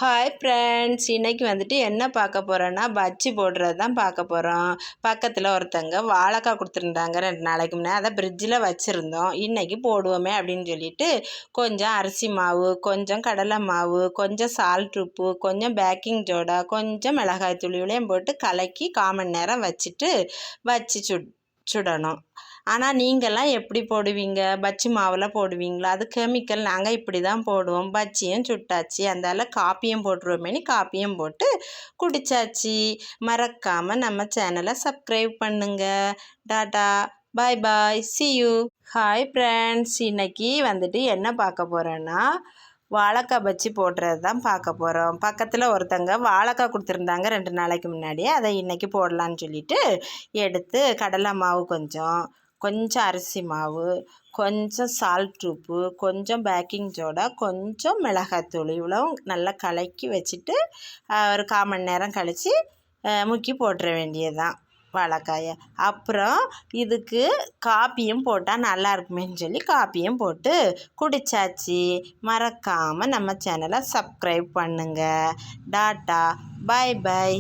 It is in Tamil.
ஹாய் ஃப்ரெண்ட்ஸ், இன்றைக்கி வந்துட்டு என்ன பார்க்க போகிறோன்னா பஜ்ஜி போடுறது தான் பார்க்க போகிறோம். பக்கத்தில் ஒருத்தங்க வாழைக்காய் கொடுத்துருந்தாங்க 2 நாளைக்கு முன்னே. அதை ஃப்ரிட்ஜில் வச்சுருந்தோம். இன்றைக்கி போடுவோமே அப்படின்னு சொல்லிட்டு கொஞ்சம் அரிசி மாவு, கொஞ்சம் கடலை மாவு, கொஞ்சம் சால்ட் உப்பு, கொஞ்சம் பேக்கிங் சோடா, கொஞ்சம் மிளகாய் தூள் இவ்வளையும் போட்டு கலக்கி 1/4 மணி நேரம் வச்சு சுடணும். ஆனால் நீங்கள்லாம் எப்படி போடுவீங்க? பஜ்ஜி மாவில் போடுவீங்களா? அது கெமிக்கல். நாங்கள் இப்படி தான் போடுவோம். பஜ்ஜியும் சுட்டாச்சு, அந்தால காப்பியும் போட்டுருவோமேனு காப்பியும் போட்டு குடித்தாச்சு. மறக்காமல் நம்ம சேனலை சப்ஸ்கிரைப் பண்ணுங்க. Tata, bye bye, see you. Hi friends, இன்றைக்கி வந்துட்டு என்ன பார்க்க போகிறேன்னா வாழைக்காய் பஜ்ஜி போடுறது தான் பார்க்க போகிறோம். பக்கத்தில் ஒருத்தங்க வாழைக்காய் கொடுத்துருந்தாங்க 2 நாளைக்கு முன்னாடியே. அதை இன்றைக்கி போடலான்னு சொல்லிட்டு எடுத்து கடலை மாவு கொஞ்சம் அரிசி மாவு, கொஞ்சம் சால்ட் உப்பு, கொஞ்சம் பேக்கிங் சோடா, கொஞ்சம் மிளகாய்த்தூள் இவ்வளவும் நல்லா கலக்கி வச்சுட்டு ஒரு 1/4 மணி நேரம் கழித்து முக்கி போட்டுற வேண்டியது தான் வாழைக்காயை. அப்புறம் இதுக்கு காப்பியும் போட்டால் நல்லா இருக்குமேன்னு சொல்லி காப்பியும் போட்டு குடித்தாச்சு. மறக்காமல் நம்ம சேனலை சப்ஸ்கிரைப் பண்ணுங்கள். டாட்டா, பாய் பாய்.